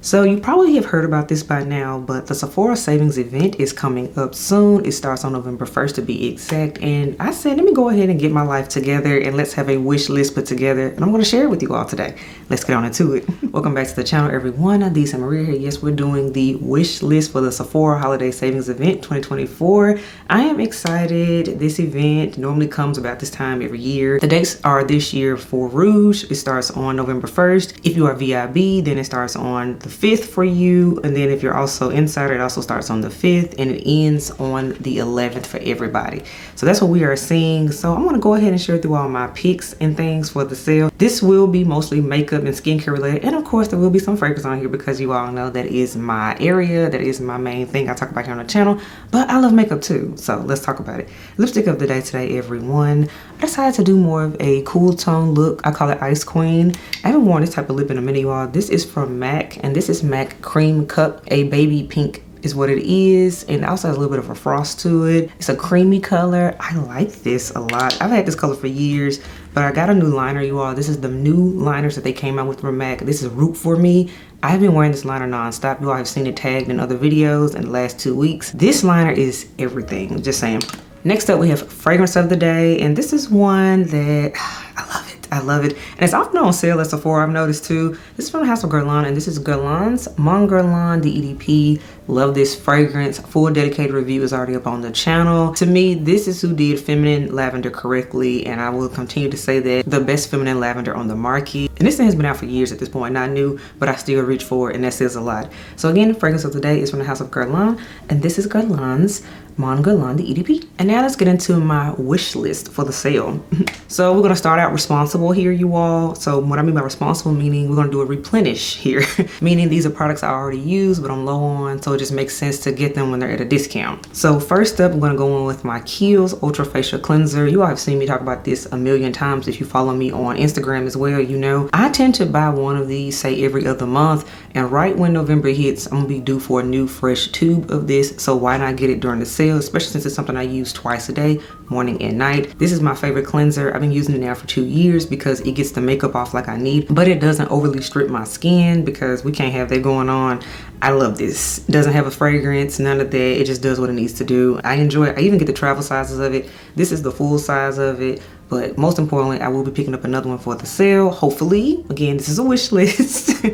So you probably have heard about this by now, but the Sephora savings event is coming up soon. It starts on November 1st to be exact. And I said, let me go ahead and get my life together and let's have a wish list put together. And I'm going to share it with you all today. Let's get on into it. Welcome back to the channel, everyone. Lisa Maria here. Yes, we're doing the wish list for the Sephora Holiday Savings Event 2024. I am excited. This event normally comes about this time every year. The dates are this year for Rouge. It starts on November 1st. If you are VIB, then it starts on the 5th for you, and then if you're also insider, it also starts on the 5th and it ends on the 11th for everybody. So that's what we are seeing. So I'm going to go ahead and share through all my picks and things for the sale. This will be mostly makeup and skincare related, and of course there will be some fragrance on here because you all know that is my area, that is my main thing I talk about here on the channel. But I love makeup too, so let's talk about it. Lipstick of the day today, everyone. I decided to do more of a cool tone look. I call it Ice Queen. I haven't worn this type of lip in a minute, you all. This is from MAC, and this is MAC Cream Cup. A baby pink is what it is, and it also has a little bit of a frost to it. It's a creamy color. I like this a lot. I've had this color for years, but I got a new liner, you all. This is the new liners that they came out with from MAC. This is Root for Me. I've been wearing this liner non-stop. You all have seen it tagged in other videos in the last 2 weeks. This liner is everything, just saying. Next up, we have fragrance of the day, and this is one that I love it. I love it, and it's often on sale at Sephora. I've noticed too. This is from the House of Guerlain, and this is Guerlain's Mon Guerlain DEDP. Love this fragrance. Full dedicated review is already up on the channel. To me, this is who did feminine lavender correctly, and I will continue to say that the best feminine lavender on the market. And this thing has been out for years at this point, not new, but I still reach for it, and that says a lot. So again, the fragrance of the day is from the House of Guerlain, and this is Guerlain's Mon Guerlain DEDP. And now let's get into my wish list for the sale. So we're gonna start out responsible here, you all. So what I mean by responsible, meaning we're gonna do a replenish here, meaning these are products I already use but I'm low on, so it just makes sense to get them when they're at a discount. So first up, I'm gonna go in with my Kiehl's Ultra Facial Cleanser. You all have seen me talk about this a million times. If you follow me on Instagram as well, you know I tend to buy one of these, say every other month, and right when November hits, I'm gonna be due for a new fresh tube of this, so why not get it during the sale, especially since it's something I use twice a day, morning and night. This is my favorite cleanser. I've been using it now for 2 years because it gets the makeup off like I need, but it doesn't overly strip my skin because we can't have that going on. I love this. It doesn't have a fragrance, none of that. It just does what it needs to do. I enjoy it. I even get the travel sizes of it. This is the full size of it, but most importantly, I will be picking up another one for the sale, hopefully. Again, this is a wish list.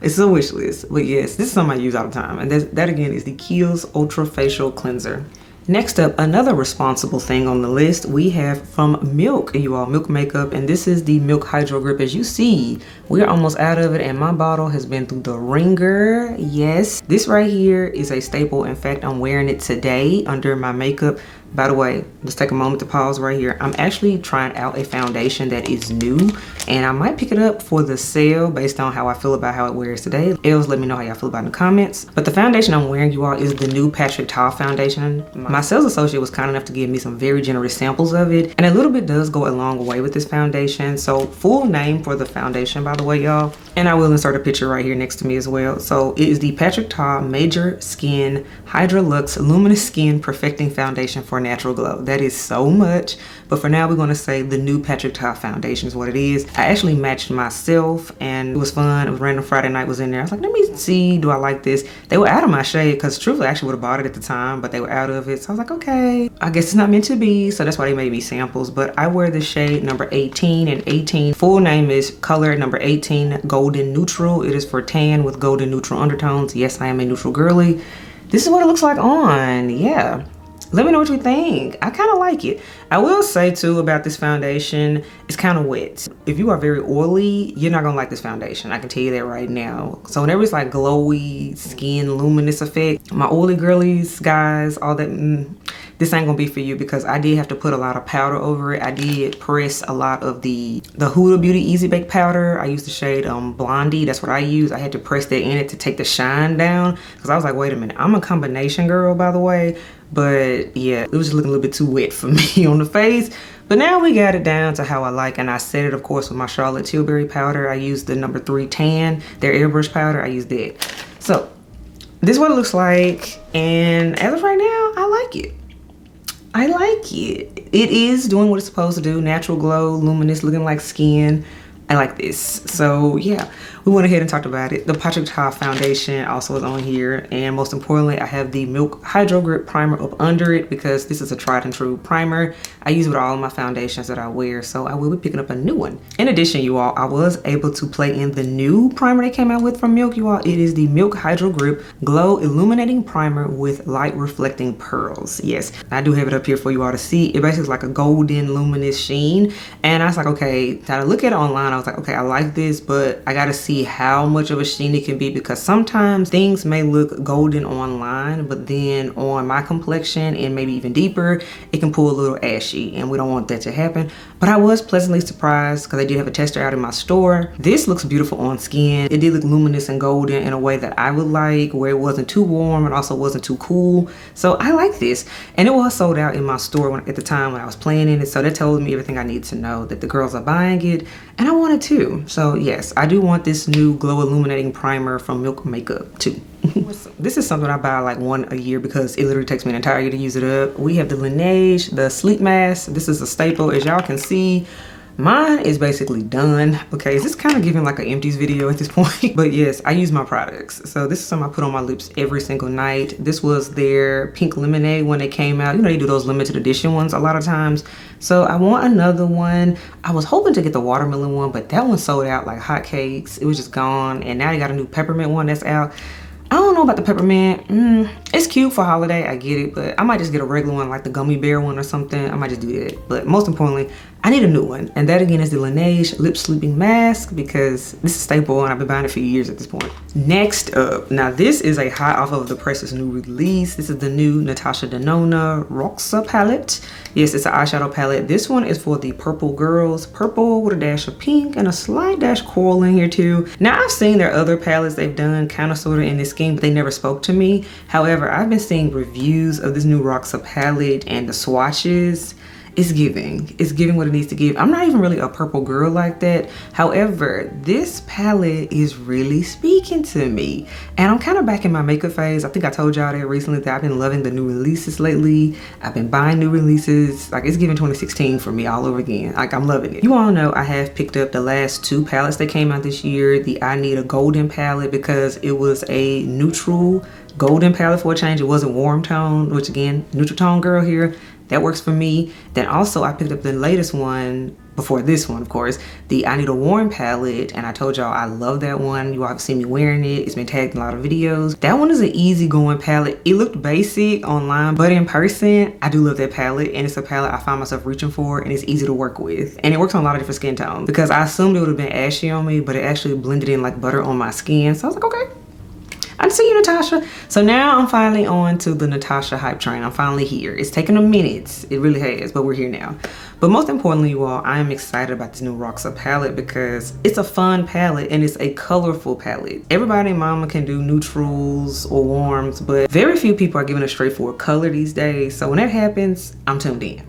It's a wish list, but yes, this is something I use all the time, and that again is the Kiehl's Ultra Facial Cleanser. Next up, another responsible thing on the list, we have from Milk, you all, Milk Makeup, and this is the Milk Hydro Grip. As you see, we're almost out of it, and my bottle has been through the ringer. Yes, this right here is a staple. In fact, I'm wearing it today under my makeup. By the way, let's take a moment to pause right here. I'm actually trying out a foundation that is new, and I might pick it up for the sale based on how I feel about how it wears today. Else, let me know how y'all feel about it in the comments. But the foundation I'm wearing, you all, is the new Patrick Ta foundation. My sales associate was kind enough to give me some very generous samples of it, and a little bit does go a long way with this foundation. So full name for the foundation, by the way, y'all, and I will insert a picture right here next to me as well. So it is the Patrick Ta Major Skin Hydra Luxe Luminous Skin Perfecting Foundation for Natural Glow. That is so much, but for now we're going to say the new Patrick Ta foundation is what it is. I actually matched myself, and it was fun. It was random Friday night was in there. I was like, let me see, do I like this? They were out of my shade because truthfully I actually would have bought it at the time, but they were out of it. So I was like, okay, I guess it's not meant to be. So that's why they made me samples. But I wear the shade number 18, and 18 full name is color number 18 Golden Neutral. It is for tan with golden neutral undertones. Yes, I am a neutral girly. This is what it looks like on. Yeah. Let me know what you think. I kind of like it. I will say too about this foundation, it's kind of wet. If you are very oily, you're not gonna like this foundation. I can tell you that right now. So whenever it's like glowy skin, luminous effect, my oily girlies, guys, all that, this ain't gonna be for you because I did have to put a lot of powder over it. I did press a lot of the Huda Beauty Easy Bake powder. I used the shade Blondie. That's what I use. I had to press that in it to take the shine down because I was like, wait a minute, I'm a combination girl, by the way. But yeah, it was just looking a little bit too wet for me on the face. But now we got it down to how I like, and I set it, of course, with my Charlotte Tilbury powder. I used the number 3 tan, their airbrush powder. I used that. So this is what it looks like, and as of right now, I like it. I like it. It is doing what it's supposed to do. Natural glow, luminous, looking like skin. I like this. So yeah, we went ahead and talked about it. The Patrick Ta foundation also is on here, and most importantly, I have the Milk Hydro Grip primer up under it because this is a tried and true primer. I use it with all of my foundations that I wear, so I will be picking up a new one. In addition, you all, I was able to play in the new primer they came out with from Milk, you all. It is the Milk Hydro Grip Glow Illuminating Primer with Light Reflecting Pearls. Yes, I do have it up here for you all to see. It basically is like a golden luminous sheen, and I was like, okay, I look at it online, I was like, okay, I like this, but I gotta see how much of a sheen it can be, because sometimes things may look golden online, but then on my complexion and maybe even deeper, it can pull a little ashy, and we don't want that to happen. But I was pleasantly surprised because I did have a tester out in my store. This looks beautiful on skin. It did look luminous and golden in a way that I would like, where it wasn't too warm and also wasn't too cool. So I like this, and it was sold out in my store at the time when I was playing in it, so that told me everything I need to know, that the girls are buying it, and I want it too. So yes, I do want this new Glow Illuminating Primer from Milk Makeup too. This is something I buy like one a year because it literally takes me an entire year to use it up. We have the Laneige, the sleep mask. This is a staple, as y'all can see. Mine is basically done. Okay, this is kind of giving like an empties video at this point. But yes, I use my products. So this is something I put on my lips every single night. This was their pink lemonade when they came out. You know, they do those limited edition ones a lot of times. So I want another one. I was hoping to get the watermelon one, but that one sold out like hotcakes. It was just gone. And now they got a new peppermint one that's out. I don't know about the peppermint. It's cute for holiday, I get it, but I might just get a regular one like the gummy bear one or something. I might just do that. But most importantly, I need a new one, and that again is the Laneige Lip Sleeping Mask, because this is a staple and I've been buying it for years at this point. Next up, now this is a hot off of the press's new release. This is the new Natasha Denona Roxa palette. Yes, it's an eyeshadow palette. This one is for the purple girls, purple with a dash of pink and a slight dash coral in here too. Now I've seen their other palettes they've done kind of sort of in this scheme, but they never spoke to me. However, I've been seeing reviews of this new Roxa palette and the swatches. It's giving what it needs to give. I'm not even really a purple girl like that. However, this palette is really speaking to me, and I'm kind of back in my makeup phase. I think I told y'all that recently, that I've been loving the new releases lately. I've been buying new releases. Like, it's giving 2016 for me all over again. Like, I'm loving it. You all know I have picked up the last two palettes that came out this year. The I Need a Golden palette, because it was a neutral golden palette for a change. It wasn't warm tone, which again, neutral tone girl here. That works for me. Then also I picked up the latest one before this one, of course, the I Need a Warm palette, and I told y'all I love that one. You all have seen me wearing it. It's been tagged in a lot of videos. That one is an easygoing palette. It looked basic online, but in person, I do love that palette, and it's a palette I find myself reaching for, and it's easy to work with. And it works on a lot of different skin tones, because I assumed it would have been ashy on me, but it actually blended in like butter on my skin. So I was like, okay, I see you, Natasha. So now I'm finally on to the Natasha hype train. I'm finally here. It's taken a minute. It really has, but we're here now. But most importantly, you all, I am excited about this new Roxa palette because it's a fun palette and it's a colorful palette. Everybody and mama can do neutrals or warms, but very few people are giving a straightforward color these days. So when that happens, I'm tuned in.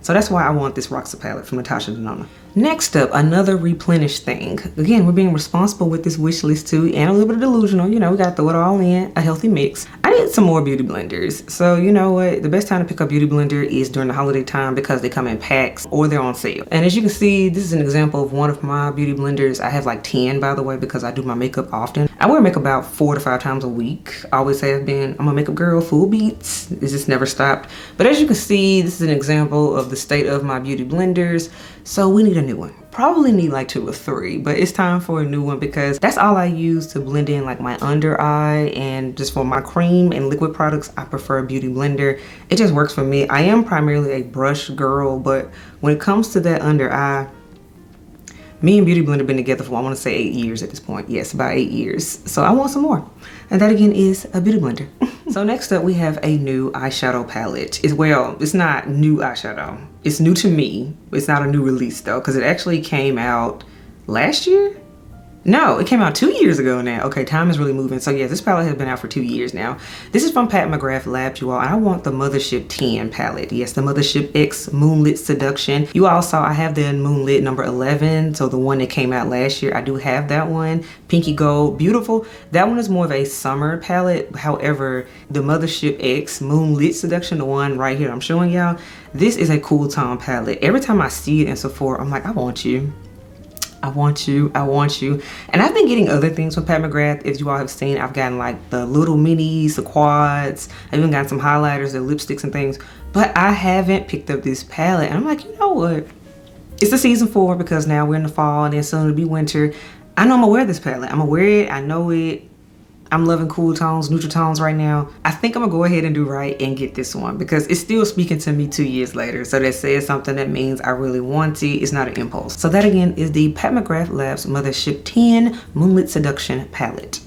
So that's why I want this Roxa palette from Natasha Denona. Next up, another replenish thing. Again, we're being responsible with this wish list too, and a little bit of delusional. You know, we gotta throw it all in, a healthy mix. I need some more beauty blenders. So you know what? The best time to pick up beauty blender is during the holiday time because they come in packs or they're on sale. And as you can see, this is an example of one of my beauty blenders. I have like 10, by the way, because I do my makeup often. I wear makeup about 4 to 5 times a week. I always have been. I'm a makeup girl, full beats. It's just never stopped. But as you can see, this is an example of the state of my beauty blenders. So we need a new one. Probably need like 2 or 3, but it's time for a new one because that's all I use to blend in like my under eye, and just for my cream and liquid products, I prefer a beauty blender. It just works for me. I am primarily a brush girl, but when it comes to that under eye, me and Beauty Blender been together for, I want to say 8 years at this point. Yes, about 8 years. So I want some more. And that again is a Beauty Blender. So next up we have a new eyeshadow palette. It's not new eyeshadow. It's new to me. It's not a new release though, because it actually came out last year? No, it came out 2 years ago now. Okay, time is really moving. So yes, this palette has been out for 2 years now. This is from Pat McGrath Labs, you all. And I want the Mothership 10 palette. Yes, the Mothership X Moonlit Seduction. You all saw I have the Moonlit number 11. So the one that came out last year, I do have that one. Pinky Gold, beautiful. That one is more of a summer palette. However, the Mothership X Moonlit Seduction, the one right here I'm showing y'all, this is a cool tone palette. Every time I see it in Sephora, I'm like, I want you. I want you, I want you. And I've been getting other things from Pat McGrath. If you all have seen, I've gotten like the little minis, the quads. I've even gotten some highlighters, the lipsticks and things. But I haven't picked up this palette. And I'm like, you know what? It's the season 4 because now we're in the fall and then soon it'll be winter. I know I'm gonna wear this palette. I'm gonna wear it. I know it. I'm loving cool tones, neutral tones right now. I think I'm gonna go ahead and do right and get this one because it's still speaking to me 2 years later. So that says something. That means I really want it. It's not an impulse. So that again is the Pat McGrath Labs Mothership 10 Moonlit Seduction palette.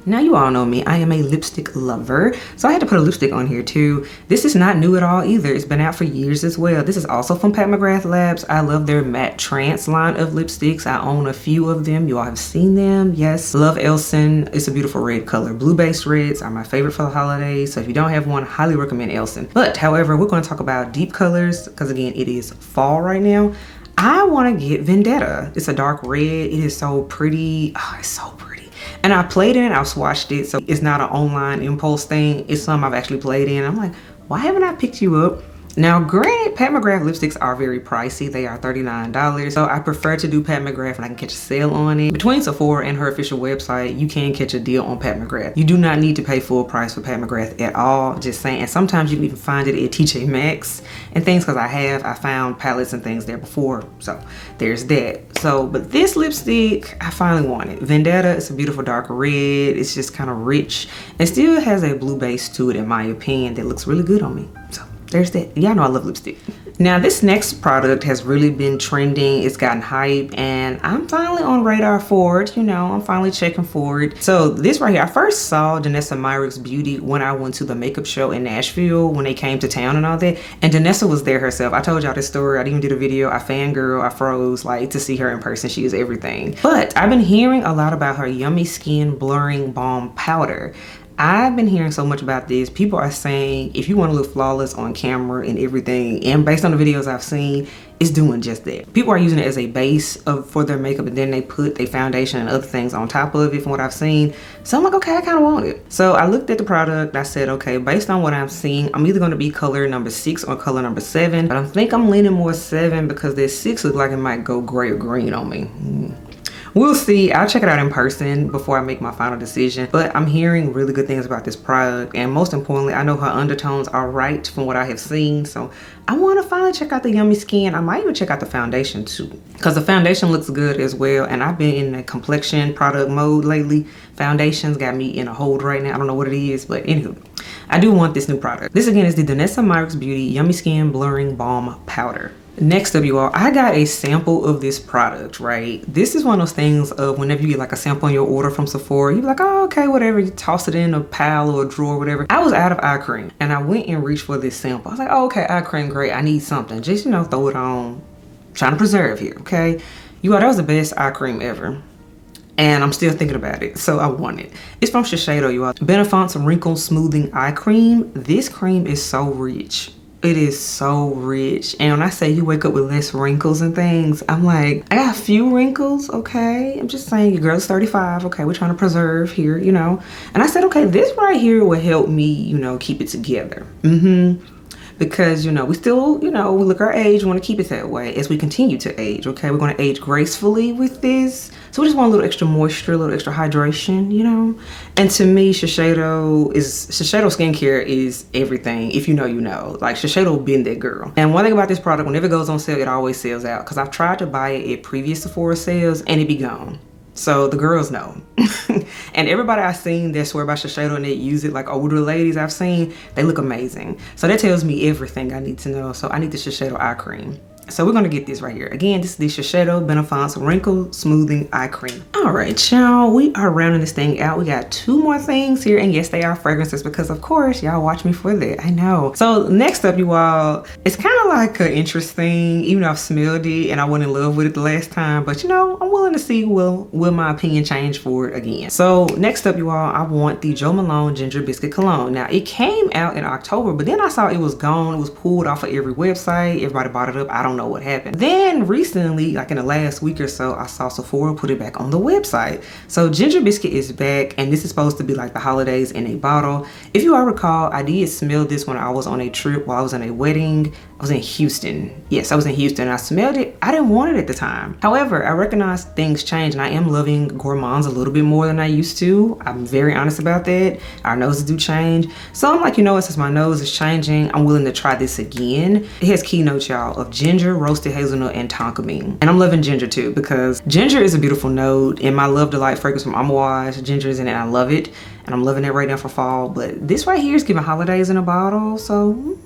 Now you all know me, I am a lipstick lover. So I had to put a lipstick on here too. This is not new at all either. It's been out for years as well. This is also from Pat McGrath Labs. I love their matte trance line of lipsticks. I own a few of them. You all have seen them. Yes, love Elson. It's a beautiful red color. Blue based reds are my favorite for the holidays. So if you don't have one, highly recommend Elson. But however, we're going to talk about deep colors because again, it is fall right now. I want to get Vendetta. It's a dark red. It is so pretty. Oh, it's so pretty. And I played in it, I've swatched it, so it's not an online impulse thing. It's something I've actually played in. I'm like, why haven't I picked you up? Now, granted, Pat McGrath lipsticks are very pricey. They are $39. So I prefer to do Pat McGrath and I can catch a sale on it. Between Sephora and her official website, you can catch a deal on Pat McGrath. You do not need to pay full price for Pat McGrath at all. Just saying. And sometimes you can even find it at TJ Maxx and things because I found palettes and things there before. So there's that. So, but this lipstick, I finally want it. Vendetta, it's a beautiful dark red. It's just kind of rich. It still has a blue base to it in my opinion that looks really good on me. So there's that. Y'all know I love lipstick. Now this next product has really been trending. It's gotten hype and I'm finally on radar for it. You know, I'm finally checking for it. So this right here, I first saw Danessa Myricks Beauty when I went to the makeup show in Nashville when they came to town and all that. And Danessa was there herself. I told y'all this story. I even did a video. I fangirl, I froze like to see her in person. She is everything. But I've been hearing a lot about her Yummy Skin Blurring Balm Powder. I've been hearing so much about this. People are saying if you want to look flawless on camera and everything, and based on the videos I've seen, it's doing just that. People are using it as a base for their makeup and then they put their foundation and other things on top of it from what I've seen. So I'm like, okay, I kind of want it. So I looked at the product. I said, okay, based on what I'm seeing, I'm either going to be color number 6 or color number 7. But I think I'm leaning more 7 because this 6 looks like it might go gray or green on me. We'll see. I'll check it out in person before I make my final decision. But I'm hearing really good things about this product. And most importantly, I know her undertones are right from what I have seen. So I want to finally check out the Yummy Skin. I might even check out the foundation too. Because the foundation looks good as well. And I've been in a complexion product mode lately. Foundations got me in a hold right now. I don't know what it is. But anywho, I do want this new product. This again is the Danessa Myricks Beauty Yummy Skin Blurring Balm Powder. Next up, you all, I got a sample of this product, right? This is one of those things of whenever you get like a sample on your order from Sephora, you're like, oh, okay, whatever. You toss it in a pile or a drawer, whatever. I was out of eye cream and I went and reached for this sample. I was like, oh, okay, eye cream, great. I need something. Just, you know, throw it on. Trying to preserve here, okay? You all, that was the best eye cream ever. And I'm still thinking about it, so I want it. It's from Shiseido, you all. Benefant's Wrinkle Smoothing Eye Cream. This cream is so rich. It is so rich. And when I say you wake up with less wrinkles and things, I'm like, I got a few wrinkles, okay? I'm just saying, your girl's 35, okay? We're trying to preserve here, you know? And I said, okay, this right here will help me, you know, keep it together. Because, you know, we still, you know, we look our age, we want to keep it that way as we continue to age, okay? We're going to age gracefully with this. So we just want a little extra moisture, a little extra hydration, you know? And to me, Shiseido skincare is everything. If you know, you know. Like, Shiseido been that girl. And one thing about this product, whenever it goes on sale, it always sells out. Because I've tried to buy it at previous Sephora sales and it be gone. So the girls know. And everybody I've seen that swear by Shiseido and they use it, like older ladies I've seen, they look amazing. So that tells me everything I need to know. So I need the Shiseido eye cream. So we're gonna get this right here. Again, this is the Shiseido Benefant's Wrinkle Smoothing Eye Cream. All right, y'all, we are rounding this thing out. We got 2 more things here, and yes, they are fragrances because of course, y'all watch me for that, I know. So next up, you all, it's kind of like an interesting, even though I've smelled it and I wasn't in love with it the last time, but you know, I'm willing to see will my opinion change for it again. So next up, you all, I want the Jo Malone Ginger Biscuit Cologne. Now, it came out in October, but then I saw it was gone. It was pulled off of every website. Everybody bought it up. I don't know what happened. Then recently, like in the last week or so, I saw Sephora put it back on the website. So Ginger Biscuit is back, and this is supposed to be like the holidays in a bottle. If you all recall, I did smell this when I was on a trip while I was in a wedding. I was in Houston. Yes, I was in Houston. I smelled it. I didn't want it at the time. However, I recognize things change, and I am loving gourmands a little bit more than I used to. I'm very honest about that. Our noses do change. So I'm like, you know what, since my nose is changing, I'm willing to try this again. It has key notes, y'all, of ginger, roasted hazelnut, and tonka bean. And I'm loving ginger too, because ginger is a beautiful note. In my Love Delight fragrance from Amouage, ginger is in it. I love it. And I'm loving it right now for fall. But this right here is giving holidays in a bottle. So,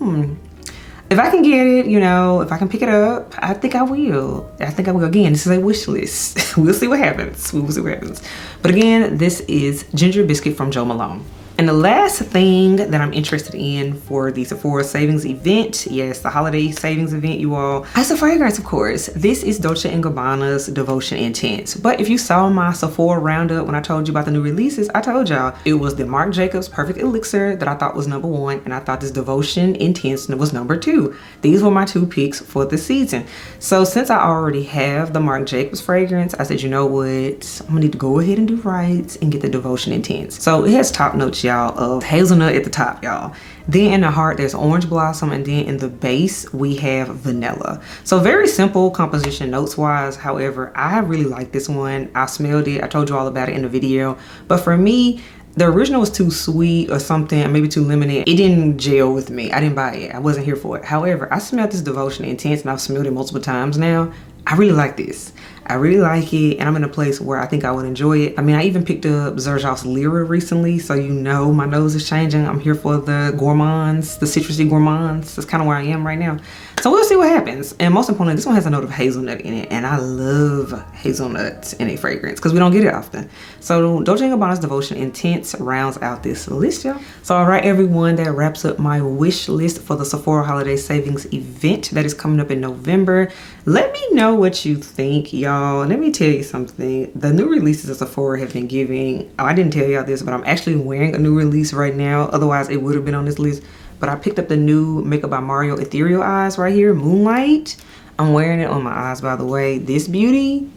if I can get it, you know, if I can pick it up, I think I will. I think I will. Again, this is a wish list. We'll see what happens. We will see what happens. But again, this is Ginger Biscuit from Jo Malone. And the last thing that I'm interested in for the Sephora savings event, yes, the holiday savings event, you all, it's a fragrance, of course. This is Dolce & Gabbana's Devotion Intense. But if you saw my Sephora roundup when I told you about the new releases, I told y'all it was the Marc Jacobs Perfect Elixir that I thought was #1, and I thought this Devotion Intense was #2. These were my 2 picks for the season. So since I already have the Marc Jacobs fragrance, I said, you know what, I'm gonna need to go ahead and do right and get the Devotion Intense. So it has top notes, y'all, of hazelnut at the top, y'all. Then in the heart there's orange blossom, and then in the base we have vanilla. So very simple composition notes wise. However, I really like this one. I smelled it. I told you all about it in the video. But for me, the original was too sweet or something, maybe too limited. It didn't gel with me. I didn't buy it. I wasn't here for it. However, I smelled this Devotion Intense, and I've smelled it multiple times now. I really like this. I really like it, and I'm in a place where I think I would enjoy it. I mean, I even picked up Xerjoff's Lyra recently, so you know my nose is changing. I'm here for the gourmands, the citrusy gourmands. That's kind of where I am right now. So we'll see what happens. And most importantly, this one has a note of hazelnut in it, and I love hazelnuts in a fragrance because we don't get it often. So Dolce & Gabbana's Devotion Intense rounds out this list, y'all. So all right, everyone, that wraps up my wish list for the Sephora Holiday Savings event that is coming up in November. Let me know what you think, y'all. Let me tell you something. The new releases of Sephora have been giving, oh, I didn't tell y'all this, but I'm actually wearing a new release right now. Otherwise, it would have been on this list. But I picked up the new Makeup by Mario Ethereal Eyes right here, Moonlight. I'm wearing it on my eyes, by the way. This beauty,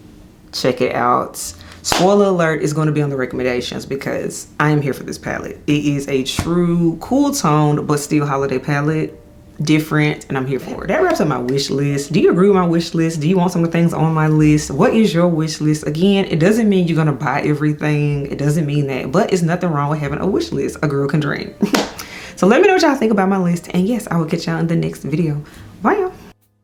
check it out. Spoiler alert, is going to be on the recommendations because I am here for this palette. It is a true cool toned, but still holiday palette. Different, and I'm here for it. That wraps up my wish list. Do you agree with my wish list? Do you want some of the things on my list? What is your wish list? Again, it doesn't mean you're gonna buy everything. It doesn't mean that, but it's nothing wrong with having a wish list. A girl can dream. So let me know what y'all think about my list, and yes, I will catch y'all in the next video. Bye, y'all.